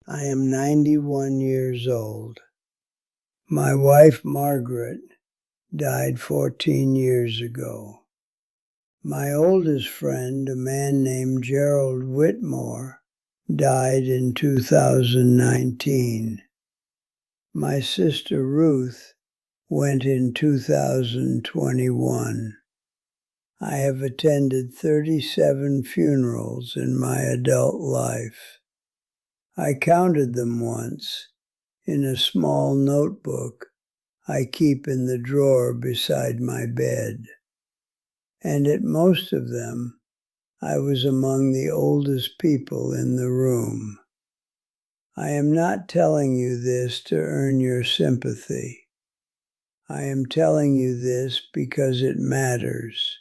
I am 91 years old. My wife, Margaret, died 14 years ago. My oldest friend, a man named Gerald Whitmore, died in 2019. My sister Ruth went in 2021. I have attended 37 funerals in my adult life. I counted them once in a small notebook I keep in the drawer beside my bed. And at most of them, I was among the oldest people in the room. I am not telling you this to earn your sympathy. I am telling you this because it matters.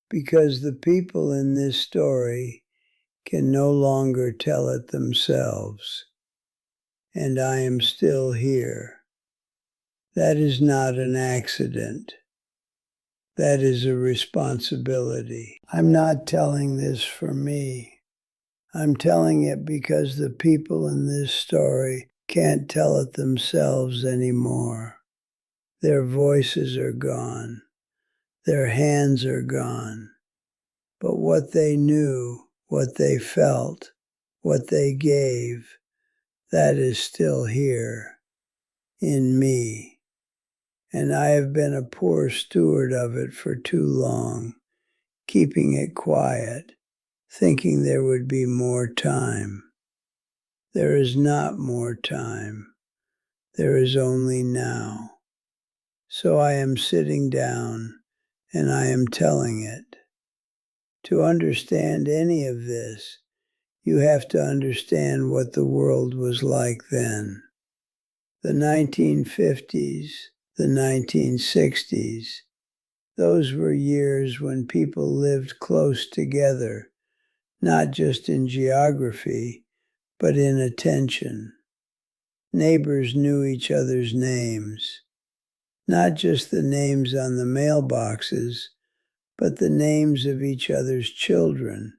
Because the people in this story can no longer tell it themselves. And I am still here. That is not an accident. That is a responsibility. I'm not telling this for me. I'm telling it because the people in this story can't tell it themselves anymore. Their voices are gone. Their hands are gone. But what they knew, what they felt, what they gave, that is still here in me. And I have been a poor steward of it for too long, keeping it quiet, thinking there would be more time. There is not more time. There is only now. So I am sitting down and I am telling it. To understand any of this, you have to understand what the world was like then. The 1950s, the 1960s, those were years when people lived close together, not just in geography, but in attention. Neighbors knew each other's names, not just the names on the mailboxes, but the names of each other's children,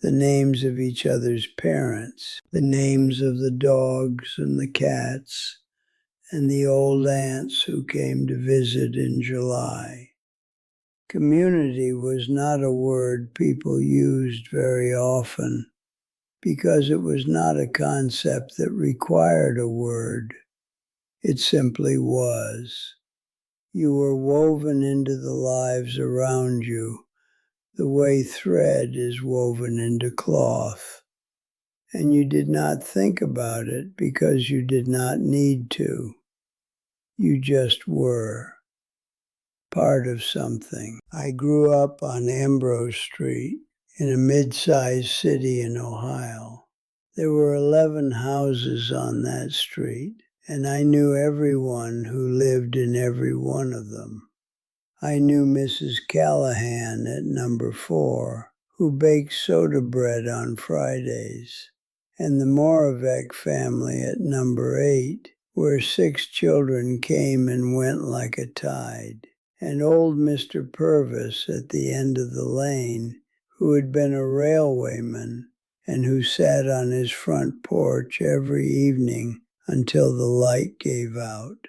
the names of each other's parents, the names of the dogs and the cats, and the old aunts who came to visit in July. Community was not a word people used very often because it was not a concept that required a word. It simply was. You were woven into the lives around you the way thread is woven into cloth. And you did not think about it because you did not need to. You just were part of something. I grew up on Ambrose Street in a mid-sized city in Ohio. There were 11 houses on that street, and I knew everyone who lived in every one of them. I knew Mrs. Callahan at number 4, who baked soda bread on Fridays, and the Moravec family at number 8, where 6 children came and went like a tide, and old Mr. Purvis at the end of the lane, who had been a railwayman and who sat on his front porch every evening until the light gave out.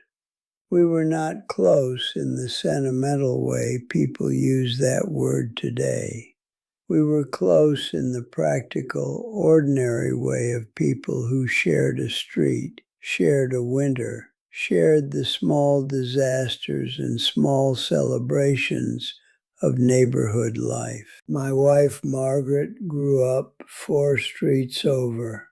We were not close in the sentimental way people use that word today. We were close in the practical, ordinary way of people who shared a street, shared a winter, shared the small disasters and small celebrations of neighborhood life. My wife, Margaret, grew up 4 streets over.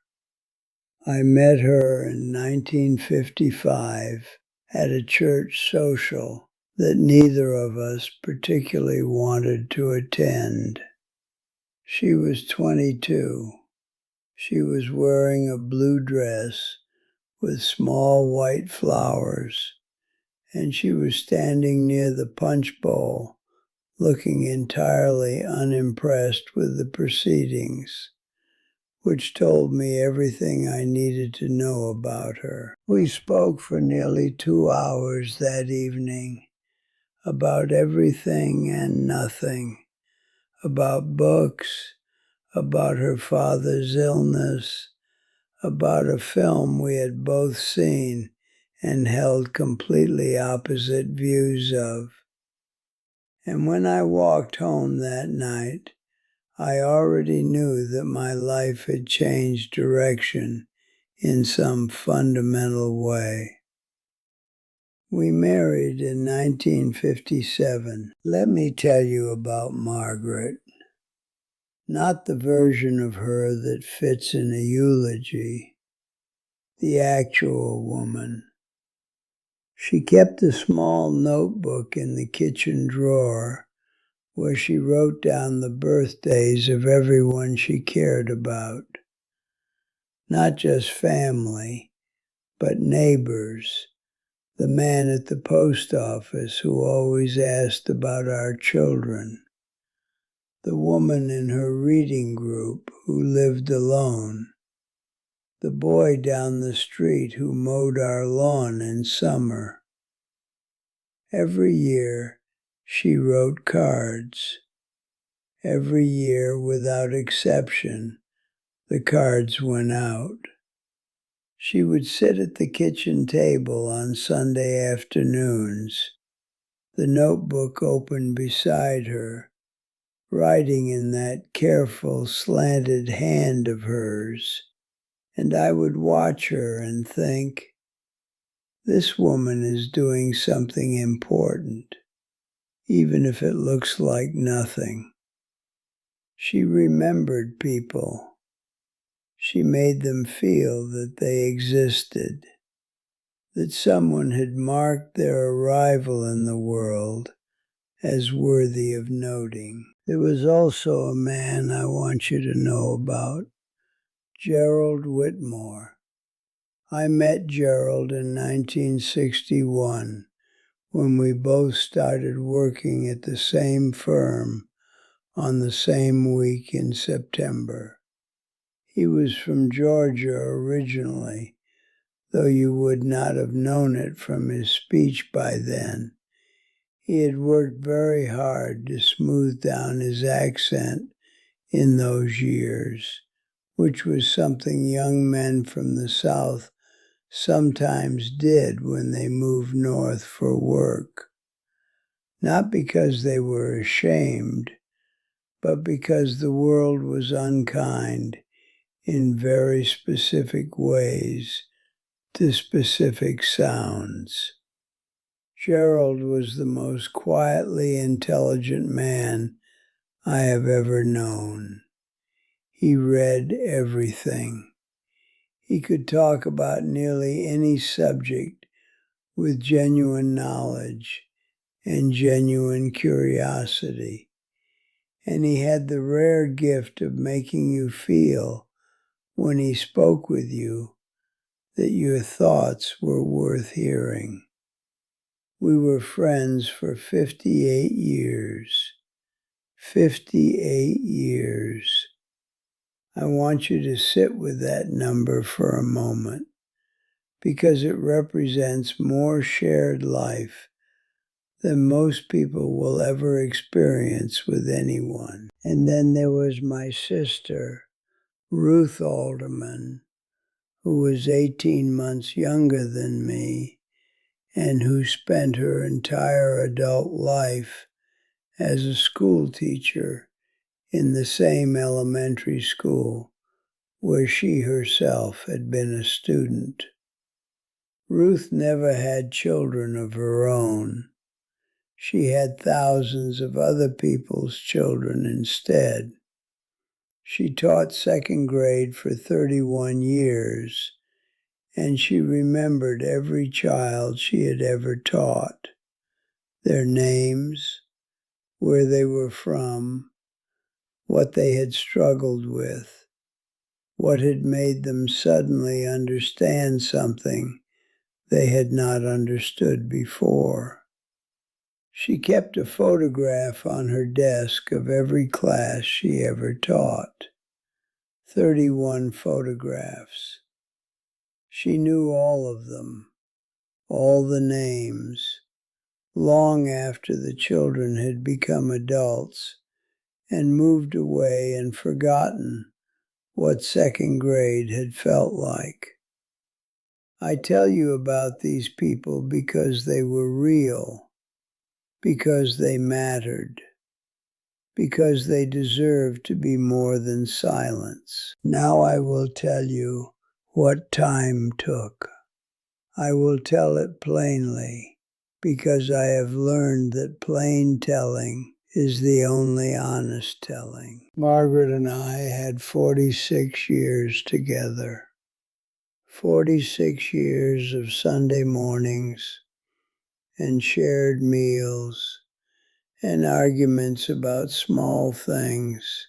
I met her in 1955 at a church social that neither of us particularly wanted to attend. She was 22. She was wearing a blue dress with small white flowers, and she was standing near the punch bowl, looking entirely unimpressed with the proceedings, which told me everything I needed to know about her. We spoke for nearly 2 hours that evening about everything and nothing, about books, about her father's illness, about a film we had both seen and held completely opposite views of. And when I walked home that night, I already knew that my life had changed direction in some fundamental way. We married in 1957. Let me tell you about Margaret. Not the version of her that fits in a eulogy, the actual woman. She kept a small notebook in the kitchen drawer where she wrote down the birthdays of everyone she cared about. Not just family, but neighbors, the man at the post office who always asked about our children, the woman in her reading group who lived alone, the boy down the street who mowed our lawn in summer. Every year, she wrote cards. Every year, without exception, the cards went out. She would sit at the kitchen table on Sunday afternoons, the notebook open beside her, writing in that careful, slanted hand of hers, and I would watch her and think, this woman is doing something important, even if it looks like nothing. She remembered people. She made them feel that they existed, that someone had marked their arrival in the world as worthy of noting. There was also a man I want you to know about, Gerald Whitmore. I met Gerald in 1961 when we both started working at the same firm on the same week in September. He was from Georgia originally, though you would not have known it from his speech by then. He had worked very hard to smooth down his accent in those years, which was something young men from the South sometimes did when they moved north for work. Not because they were ashamed, but because the world was unkind in very specific ways to specific sounds. Gerald was the most quietly intelligent man I have ever known. He read everything. He could talk about nearly any subject with genuine knowledge and genuine curiosity. And he had the rare gift of making you feel, when he spoke with you, that your thoughts were worth hearing. We were friends for 58 years. 58 years. I want you to sit with that number for a moment, because it represents more shared life than most people will ever experience with anyone. And then there was my sister, Ruth Alderman, who was 18 months younger than me and who spent her entire adult life as a school teacher in the same elementary school where she herself had been a student. Ruth never had children of her own. She had thousands of other people's children instead. She taught second grade for 31 years, and she remembered every child she had ever taught, their names, where they were from, what they had struggled with, what had made them suddenly understand something they had not understood before. She kept a photograph on her desk of every class she ever taught, 31 photographs. She knew all of them, all the names, long after the children had become adults and moved away and forgotten what second grade had felt like. I tell you about these people because they were real, because they mattered, because they deserved to be more than silence. Now I will tell you what time took. I will tell it plainly, because I have learned that plain telling is the only honest telling. Margaret and I had 46 years together. 46 years of Sunday mornings and shared meals and arguments about small things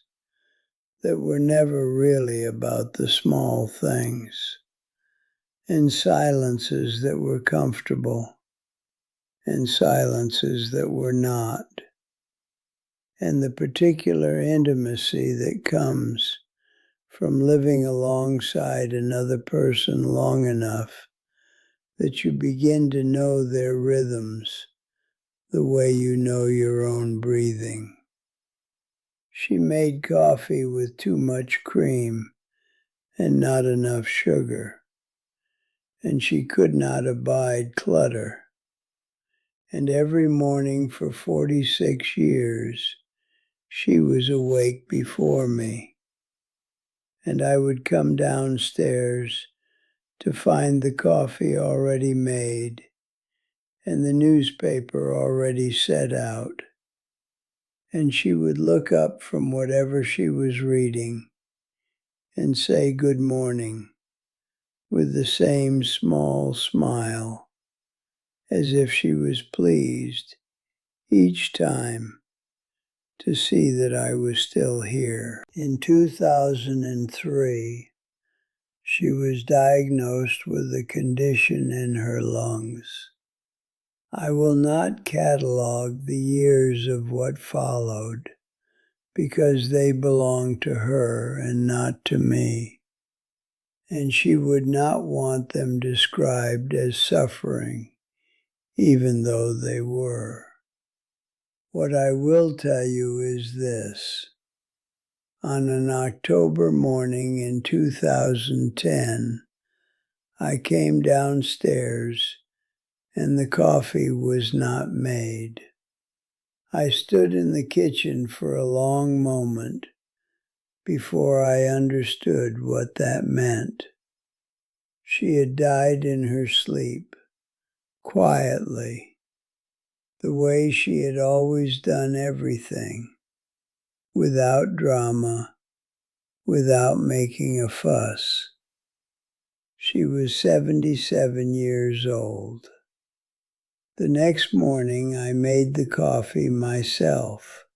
that were never really about the small things, and silences that were comfortable and silences that were not, and the particular intimacy that comes from living alongside another person long enough that you begin to know their rhythms the way you know your own breathing. She made coffee with too much cream and not enough sugar, and she could not abide clutter. And every morning for 46 years, she was awake before me. And I would come downstairs to find the coffee already made and the newspaper already set out. And she would look up from whatever she was reading and say good morning with the same small smile, as if she was pleased each time to see that I was still here. In 2003, she was diagnosed with a condition in her lungs. I will not catalog the years of what followed, because they belong to her and not to me, and she would not want them described as suffering, even though they were. What I will tell you is this. On an October morning in 2010, I came downstairs and the coffee was not made. I stood in the kitchen for a long moment before I understood what that meant. She had died in her sleep, quietly, the way she had always done everything, without drama, without making a fuss. She was 77 years old. The next morning I made the coffee myself.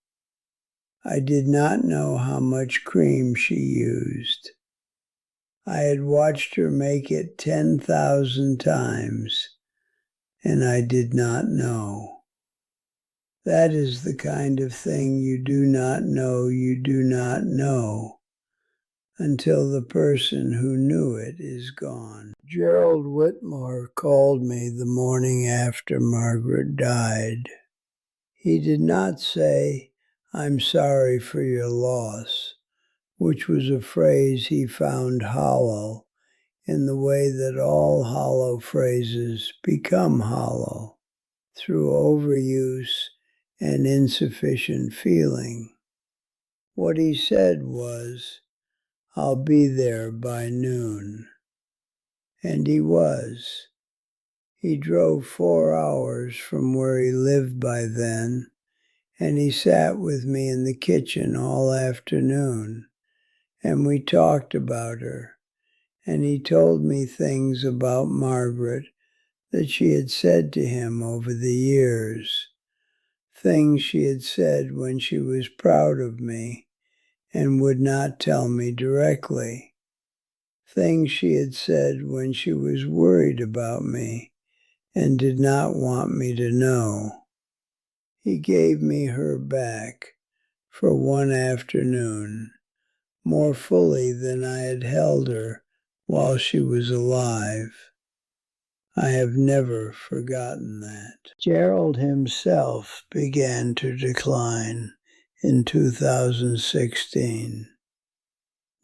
I did not know how much cream she used. I had watched her make it 10,000 times, and I did not know. That is the kind of thing you do not know until the person who knew it is gone. Gerald Whitmore called me the morning after Margaret died. He did not say, "I'm sorry for your loss," which was a phrase he found hollow in the way that all hollow phrases become hollow through overuse and insufficient feeling. What he said was, "I'll be there by noon." And he was. He drove 4 hours from where he lived by then, and he sat with me in the kitchen all afternoon, and we talked about her, and he told me things about Margaret that she had said to him over the years, things she had said when she was proud of me and would not tell me directly, things she had said when she was worried about me and did not want me to know. He gave me her back for one afternoon, more fully than I had held her while she was alive. I have never forgotten that. Gerald himself began to decline in 2016.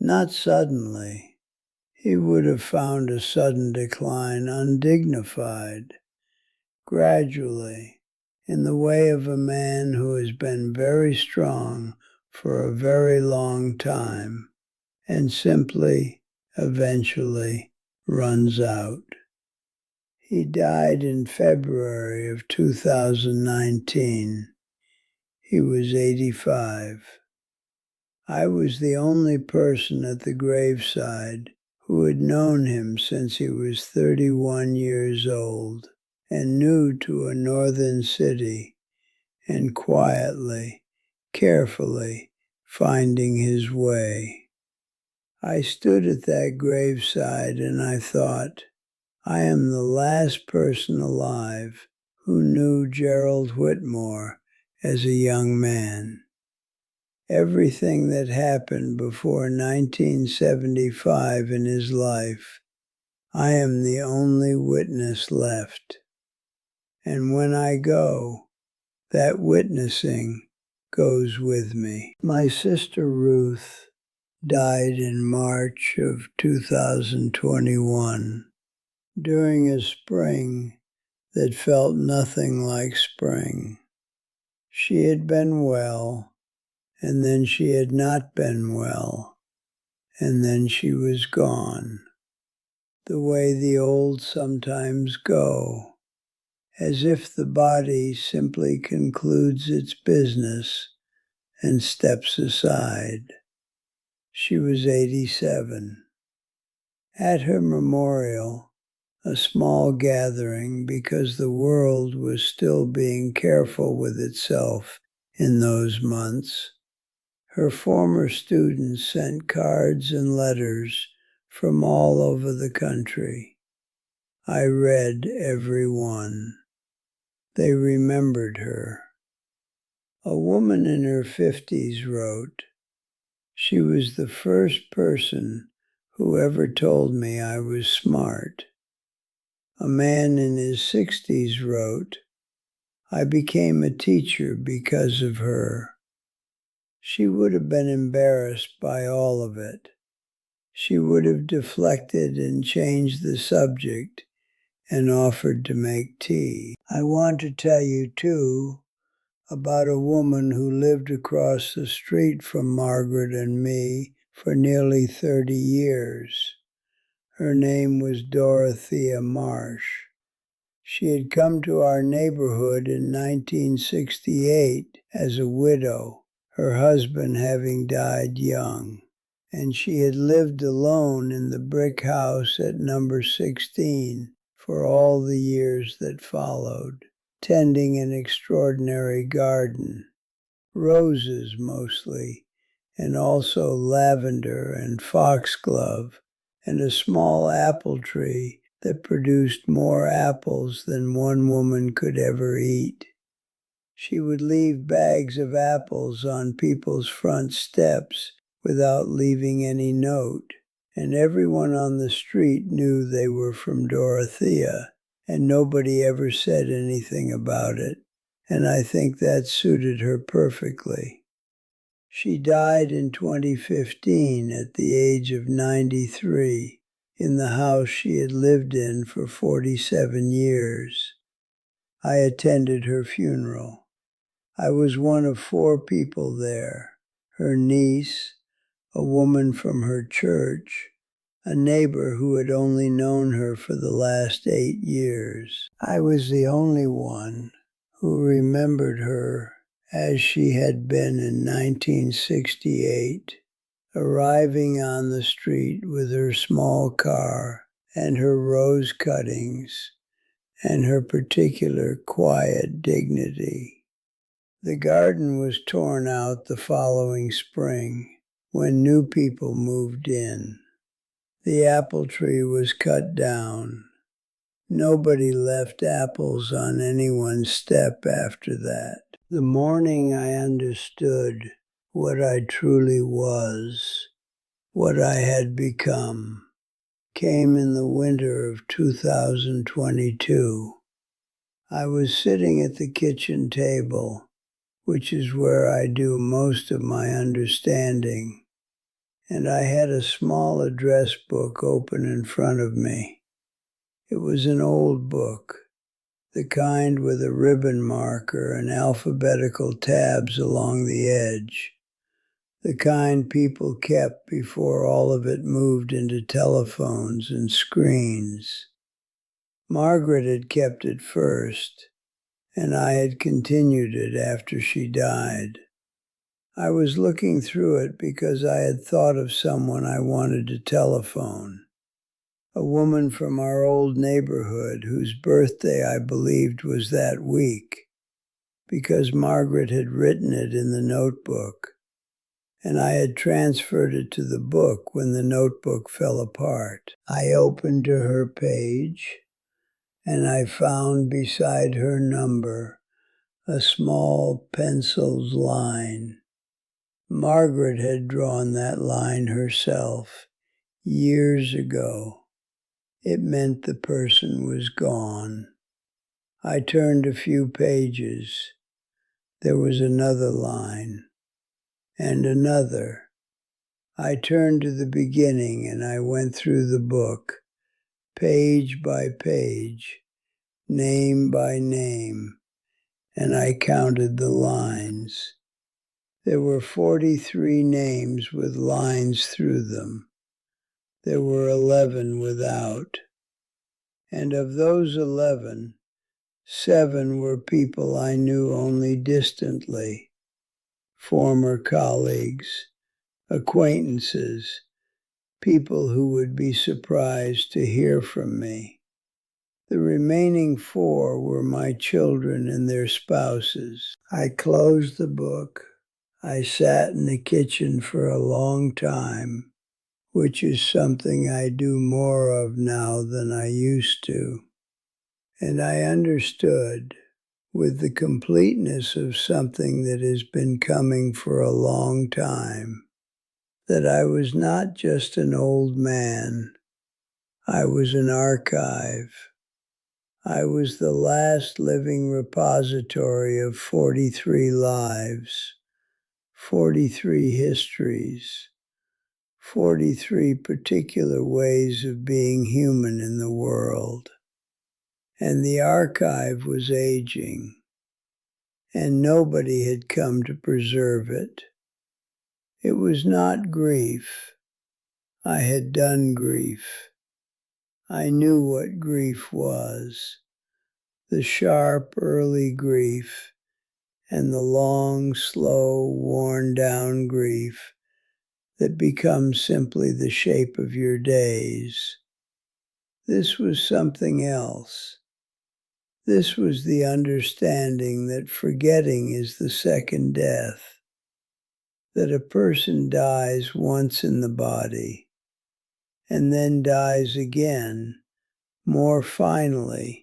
Not suddenly. He would have found a sudden decline undignified, gradually, in the way of a man who has been very strong for a very long time and simply, eventually, runs out. He died in February of 2019. He was 85. I was the only person at the graveside who had known him since he was 31 years old and new to a northern city and quietly, carefully finding his way. I stood at that graveside and I thought, I am the last person alive who knew Gerald Whitmore as a young man. Everything that happened before 1975 in his life, I am the only witness left. And when I go, that witnessing goes with me. My sister Ruth died in March of 2021 during a spring that felt nothing like spring. She had been well, and then she had not been well, and then she was gone, the way the old sometimes go, as if the body simply concludes its business and steps aside. She was 87. At her memorial, a small gathering because the world was still being careful with itself in those months, her former students sent cards and letters from all over the country. I read every one. They remembered her. A woman in her 50s wrote, "She was the first person who ever told me I was smart." A man in his 60s wrote, "I became a teacher because of her." She would have been embarrassed by all of it. She would have deflected and changed the subject and offered to make tea. I want to tell you, too, about a woman who lived across the street from Margaret and me for nearly 30 years. Her name was Dorothea Marsh. She had come to our neighborhood in 1968 as a widow, her husband having died young, and she had lived alone in the brick house at number 16 for all the years that followed, tending an extraordinary garden, roses mostly, and also lavender and foxglove, and a small apple tree that produced more apples than one woman could ever eat. She would leave bags of apples on people's front steps without leaving any note, and everyone on the street knew they were from Dorothea, and nobody ever said anything about it, and I think that suited her perfectly. She died in 2015 at the age of 93 in the house she had lived in for 47 years. I attended her funeral. I was one of 4 people there: her niece, a woman from her church, a neighbor who had only known her for the last 8 years. I was the only one who remembered her as she had been in 1968, arriving on the street with her small car and her rose cuttings and her particular quiet dignity. The garden was torn out the following spring when new people moved in. The apple tree was cut down. Nobody left apples on anyone's step after that. The morning I understood what I truly was, what I had become, came in the winter of 2022. I was sitting at the kitchen table, which is where I do most of my understanding, and I had a small address book open in front of me. It was an old book, the kind with a ribbon marker and alphabetical tabs along the edge, the kind people kept before all of it moved into telephones and screens. Margaret had kept it first, and I had continued it after she died. I was looking through it because I had thought of someone I wanted to telephone, a woman from our old neighborhood whose birthday I believed was that week, because Margaret had written it in the notebook, and I had transferred it to the book when the notebook fell apart. I opened to her page, and I found beside her number a small penciled line. Margaret had drawn that line herself years ago. It meant the person was gone. I turned a few pages. There was another line, and another. I turned to the beginning and I went through the book, page by page, name by name, and I counted the lines. There were 43 names with lines through them. There were 11 without. And of those 11, 7 were people I knew only distantly, former colleagues, acquaintances, people who would be surprised to hear from me. The remaining 4 were my children and their spouses. I closed the book. I sat in the kitchen for a long time, which is something I do more of now than I used to. And I understood, with the completeness of something that has been coming for a long time, that I was not just an old man. I was an archive. I was the last living repository of 43 lives, 43 histories, 43 particular ways of being human in the world. And the archive was aging, and nobody had come to preserve it. It was not grief. I had done grief. I knew what grief was, the sharp early grief, and the long, slow, worn-down grief that becomes simply the shape of your days. This was something else. This was the understanding that forgetting is the second death, that a person dies once in the body, and then dies again, more finally,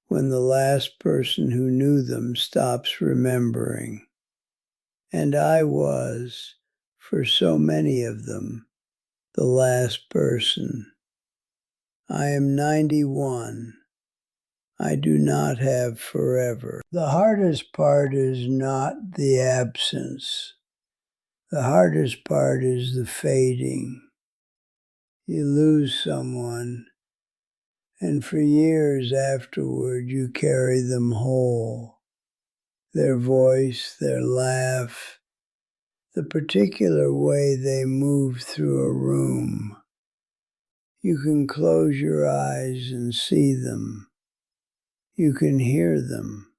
when the last person who knew them stops remembering. And I was, for so many of them, the last person. I am 91. I do not have forever. The hardest part is not the absence. The hardest part is the fading. You lose someone, and for years afterward you carry them whole. Their voice, their laugh, the particular way they move through a room. You can close your eyes and see them. You can hear them.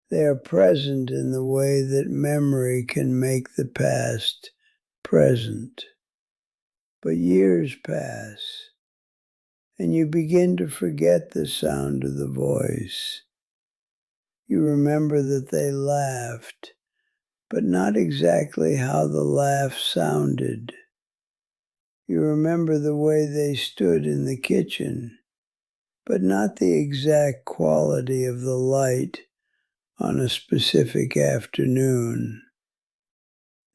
They are present in the way that memory can make the past present. But years pass, and you begin to forget the sound of the voice. You remember that they laughed, but not exactly how the laugh sounded. You remember the way they stood in the kitchen, but not the exact quality of the light on a specific afternoon.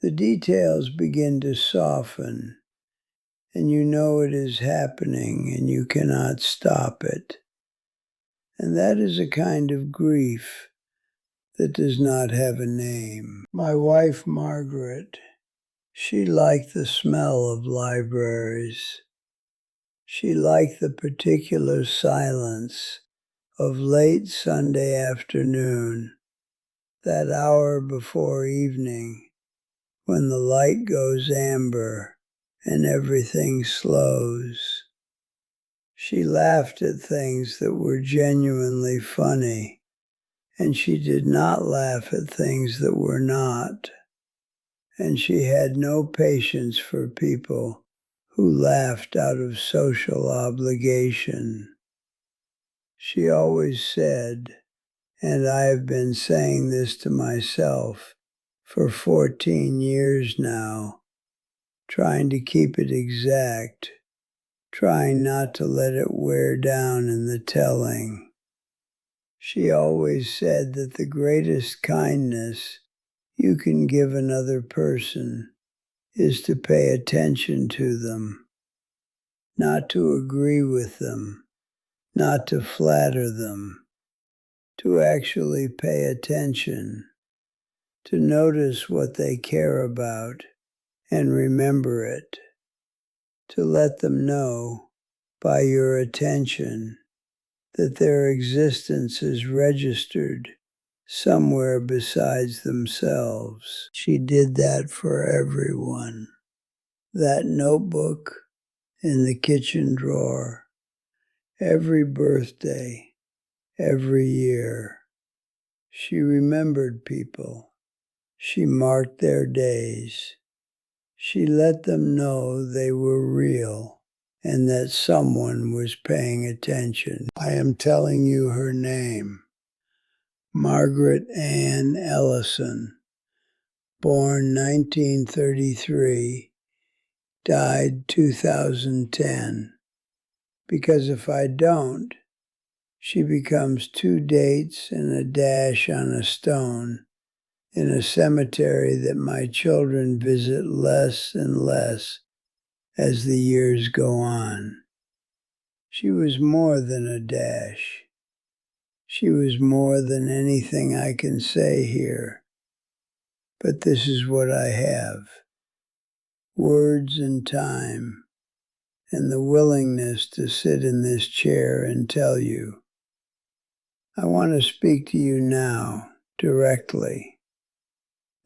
The details begin to soften, and you know it is happening and you cannot stop it. And that is a kind of grief that does not have a name. My wife, Margaret, She liked the smell of libraries. She liked the particular silence of late Sunday afternoon, that hour before evening, when the light goes amber and everything slows. She laughed at things that were genuinely funny, and she did not laugh at things that were not. And she had no patience for people who laughed out of social obligation. She always said, and I have been saying this to myself for 14 years now, trying to keep it exact, trying not to let it wear down in the telling. She always said that the greatest kindness you can give another person is to pay attention to them, not to agree with them, not to flatter them, to actually pay attention, to notice what they care about and remember it, to let them know by your attention that their existence is registered somewhere besides themselves. She did that for everyone. That notebook in the kitchen drawer, every birthday, every year. She remembered people. She marked their days. She let them know they were real and that someone was paying attention. I am telling you her name. Margaret Ann Ellison, born 1933, died 2010. Because if I don't, she becomes 2 dates and a dash on a stone in a cemetery that my children visit less and less as the years go on. She was more than a dash. She was more than anything I can say here. But this is what I have: words and time, and the willingness to sit in this chair and tell you. I want to speak to you now, directly,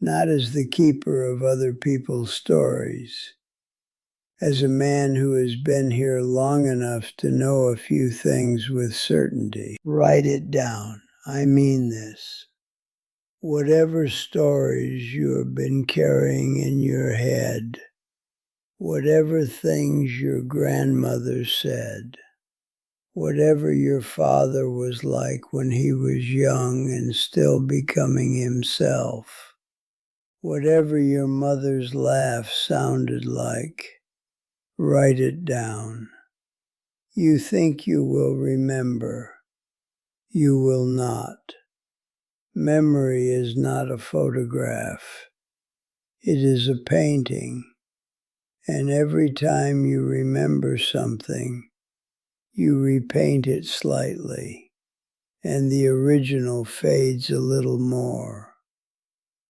not as the keeper of other people's stories, as a man who has been here long enough to know a few things with certainty. Write it down. I mean this. Whatever stories you have been carrying in your head, whatever things your grandmother said, whatever your father was like when he was young and still becoming himself, whatever your mother's laugh sounded like, write it down. You think you will remember. You will not. Memory is not a photograph. It is a painting. And every time you remember something, you repaint it slightly, and the original fades a little more.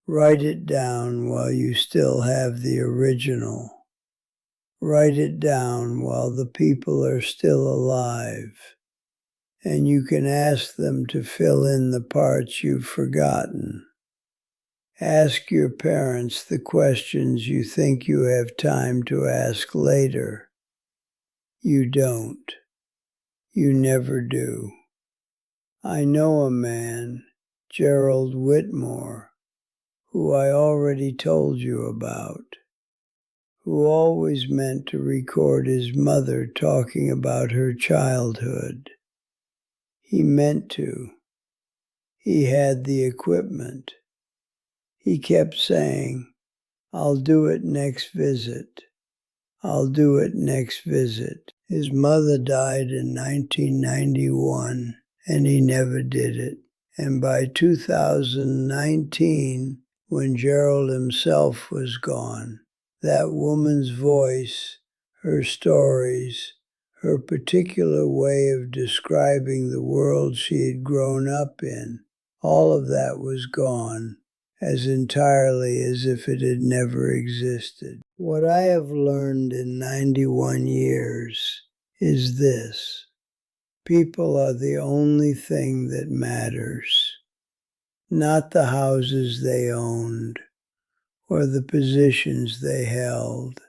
Write it down while you still have the original. Write it down while the people are still alive, and you can ask them to fill in the parts you've forgotten. Ask your parents the questions you think you have time to ask later. You don't. You never do. I know a man, Gerald Whitmore, who I already told you about, who always meant to record his mother talking about her childhood. He meant to. He had the equipment. He kept saying, "I'll do it next visit. I'll do it next visit." His mother died in 1991, and he never did it. And by 2019, when Gerald himself was gone, that woman's voice, her stories, her particular way of describing the world she had grown up in, all of that was gone, as entirely as if it had never existed. What I have learned in 91 years is this: people are the only thing that matters, not the houses they owned, or the positions they held,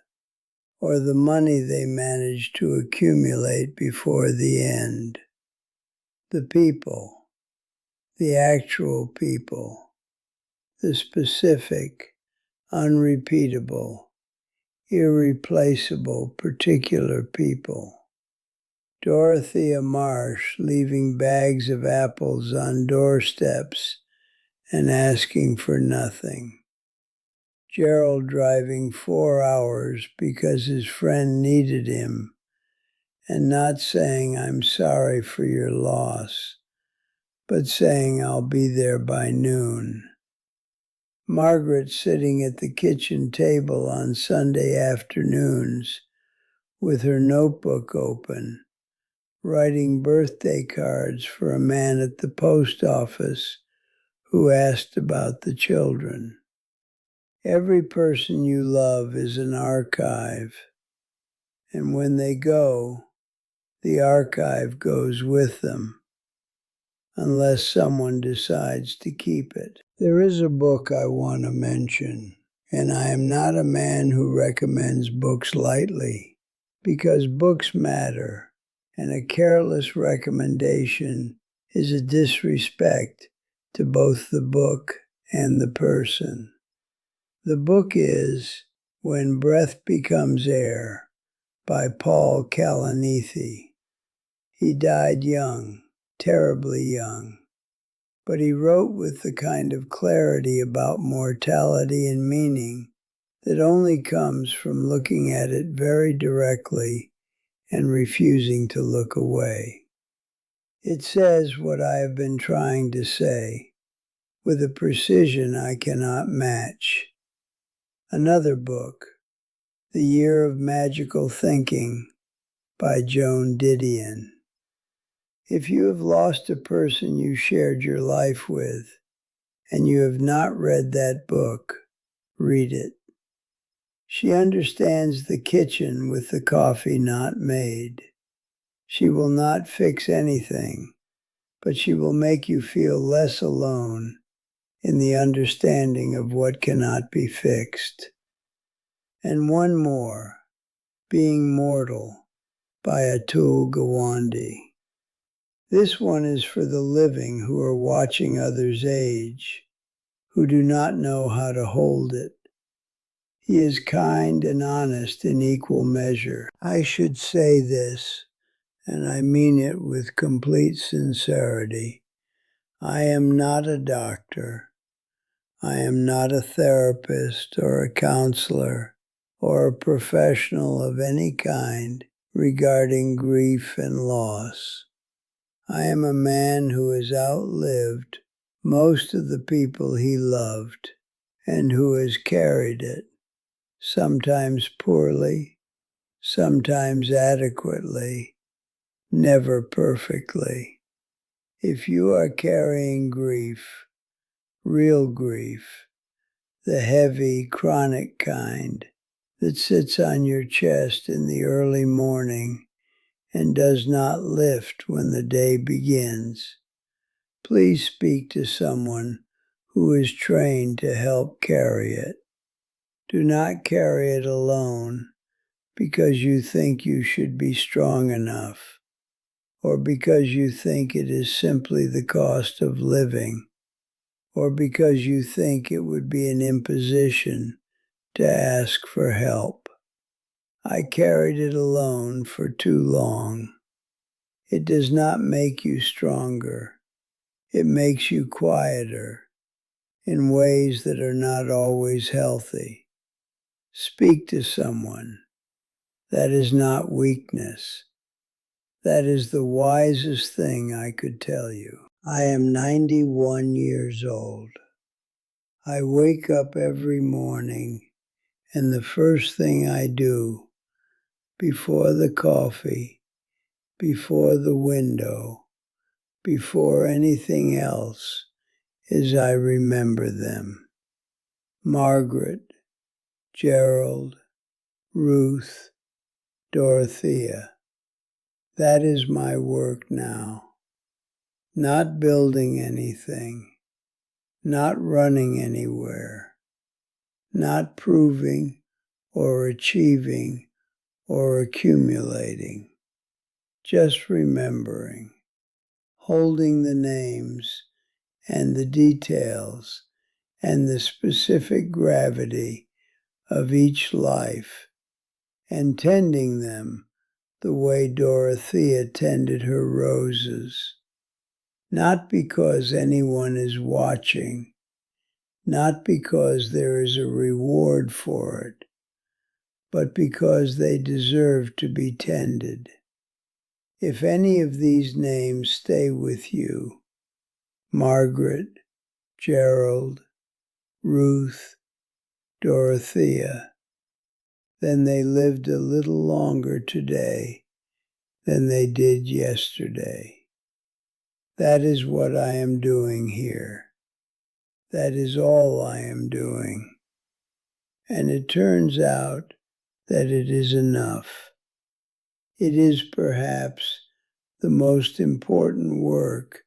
or the money they managed to accumulate before the end. The people, the actual people, the specific, unrepeatable, irreplaceable, particular people. Dorothea Marsh leaving bags of apples on doorsteps and asking for nothing. Gerald driving 4 hours because his friend needed him and not saying, "I'm sorry for your loss," but saying, "I'll be there by noon." Margaret sitting at the kitchen table on Sunday afternoons with her notebook open, writing birthday cards for a man at the post office who asked about the children. Every person you love is an archive, and when they go, the archive goes with them, unless someone decides to keep it. There is a book I want to mention, and I am not a man who recommends books lightly, because books matter, and a careless recommendation is a disrespect to both the book and the person. The book is When Breath Becomes Air by Paul Kalanithi. He died young, terribly young, but he wrote with the kind of clarity about mortality and meaning that only comes from looking at it very directly and refusing to look away. It says what I have been trying to say, with a precision I cannot match. Another book, The Year of Magical Thinking by Joan Didion. If you have lost a person you shared your life with, and you have not read that book, read it. She understands the kitchen with the coffee not made. She will not fix anything, but she will make you feel less alone in the understanding of what cannot be fixed. And one more, Being Mortal by Atul Gawande. This one is for the living who are watching others age, who do not know how to hold it. He is kind and honest in equal measure. I should say this, and I mean it with complete sincerity. I am not a doctor. I am not a therapist or a counselor or a professional of any kind regarding grief and loss. I am a man who has outlived most of the people he loved and who has carried it, sometimes poorly, sometimes adequately, never perfectly. If you are carrying grief, real grief, the heavy, chronic kind that sits on your chest in the early morning and does not lift when the day begins, please speak to someone who is trained to help carry it. Do not carry it alone because you think you should be strong enough, or because you think it is simply the cost of living, or because you think it would be an imposition to ask for help. I carried it alone for too long. It does not make you stronger. It makes you quieter in ways that are not always healthy. Speak to someone. That is not weakness. That is the wisest thing I could tell you. I am 91 years old. I wake up every morning, and the first thing I do, before the coffee, before the window, before anything else, is I remember them. Margaret, Gerald, Ruth, Dorothea. That is my work now. Not building anything, not running anywhere, not proving or achieving or accumulating, just remembering, holding the names and the details and the specific gravity of each life, and tending them the way Dorothea tended her roses, not because anyone is watching, not because there is a reward for it, but because they deserve to be tended. If any of these names stay with you, Margaret, Gerald, Ruth, Dorothea, then they lived a little longer today than they did yesterday. That is what I am doing here. That is all I am doing. And it turns out that it is enough. It is perhaps the most important work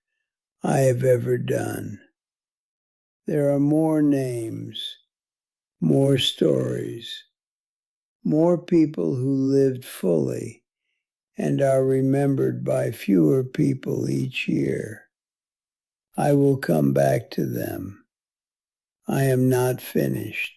I have ever done. There are more names, more stories, more people who lived fully and are remembered by fewer people each year. I will come back to them. I am not finished.